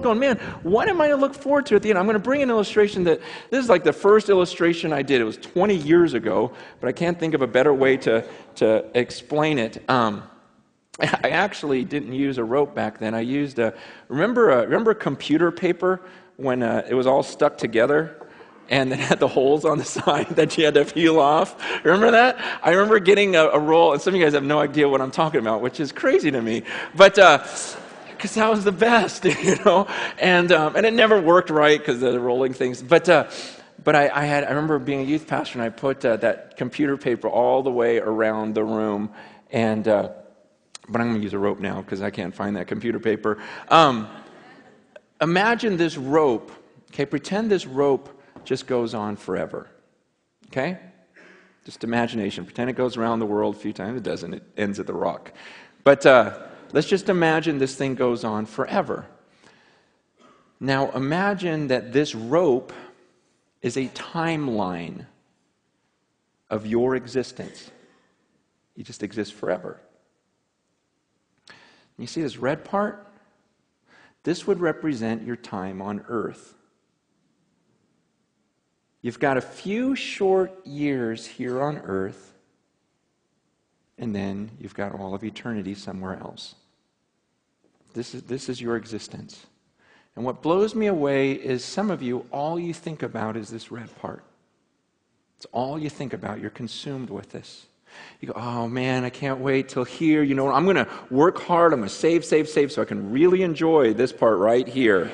going, man, what am I going to look forward to at the end? I'm going to bring an illustration that, this is like the first illustration I did. It was 20 years ago, but I can't think of a better way to explain it. I actually didn't use a rope back then. I used remember computer paper when it was all stuck together and it had the holes on the side that you had to peel off? Remember that? I remember getting a roll, and some of you guys have no idea what I'm talking about, which is crazy to me. But because that was the best, and it never worked right because of the rolling things. But I remember being a youth pastor, and I put that computer paper all the way around the room, and but I'm going to use a rope now because I can't find that computer paper. Imagine this rope. Okay, pretend this rope just goes on forever. Okay, just imagination. Pretend it goes around the world a few times. It doesn't. It ends at the rock. But let's just imagine this thing goes on forever. Now imagine that this rope is a timeline of your existence. You just exist forever. You see this red part? This would represent your time on earth. You've got a few short years here on earth, and then you've got all of eternity somewhere else. This is your existence. And what blows me away is some of you, all you think about is this red part. It's all you think about. You're consumed with this. You go, oh man, I can't wait till here. You know, I'm going to work hard. I'm going to save so I can really enjoy this part right here.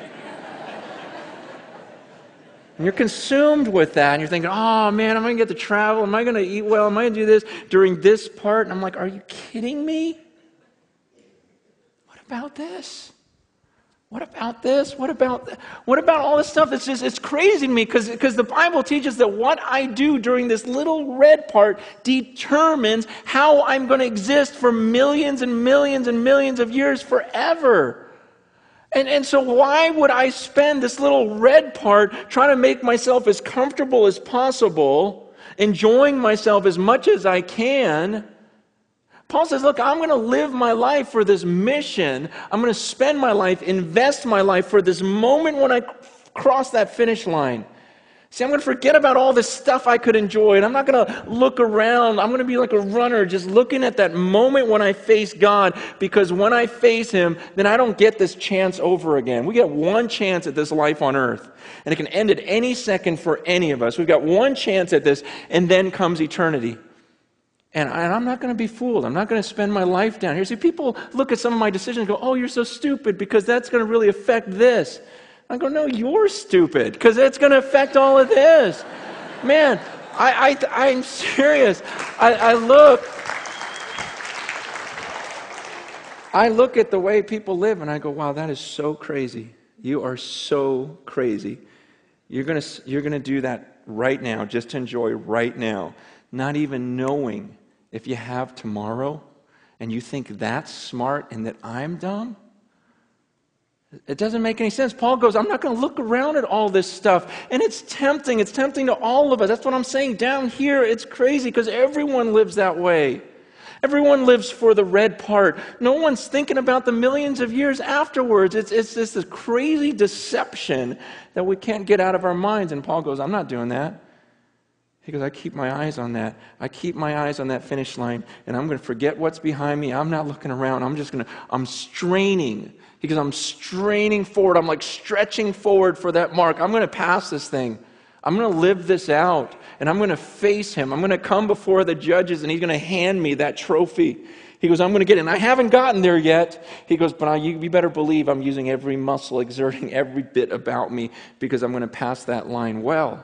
And you're consumed with that. And you're thinking, oh man, am I going to get to travel? Am I going to eat well? Am I going to do this during this part? And I'm like, are you kidding me? What about this? What about this? What about all this stuff? It's crazy to me because the Bible teaches that what I do during this little red part determines how I'm going to exist for millions and millions and millions of years forever. And so why would I spend this little red part trying to make myself as comfortable as possible, enjoying myself as much as I can? Paul says, look, I'm going to live my life for this mission. I'm going to spend my life, invest my life for this moment when I cross that finish line. See, I'm going to forget about all this stuff I could enjoy, and I'm not going to look around. I'm going to be like a runner, just looking at that moment when I face God, because when I face Him, then I don't get this chance over again. We get one chance at this life on earth, and it can end at any second for any of us. We've got one chance at this, and then comes eternity. And I'm not going to be fooled. I'm not going to spend my life down here. See, people look at some of my decisions and go, oh, you're so stupid because that's going to really affect this. I go, no, you're stupid because it's going to affect all of this. Man, I'm serious. I look at the way people live and I go, wow, that is so crazy. You are so crazy. You're going to do that right now, just to enjoy right now, not even knowing if you have tomorrow, and you think that's smart and that I'm dumb? It doesn't make any sense. Paul goes, I'm not going to look around at all this stuff. And it's tempting. It's tempting to all of us. That's what I'm saying. Down here, it's crazy because everyone lives that way. Everyone lives for the red part. No one's thinking about the millions of years afterwards. It's just this crazy deception that we can't get out of our minds. And Paul goes, I'm not doing that. He goes, I keep my eyes on that. I keep my eyes on that finish line, and I'm going to forget what's behind me. I'm not looking around. I'm straining. He goes, I'm straining forward. I'm like stretching forward for that mark. I'm going to pass this thing. I'm going to live this out, and I'm going to face Him. I'm going to come before the judges, and He's going to hand me that trophy. He goes, I'm going to get it. And I haven't gotten there yet. He goes, but you better believe I'm using every muscle, exerting every bit about me, because I'm going to pass that line well.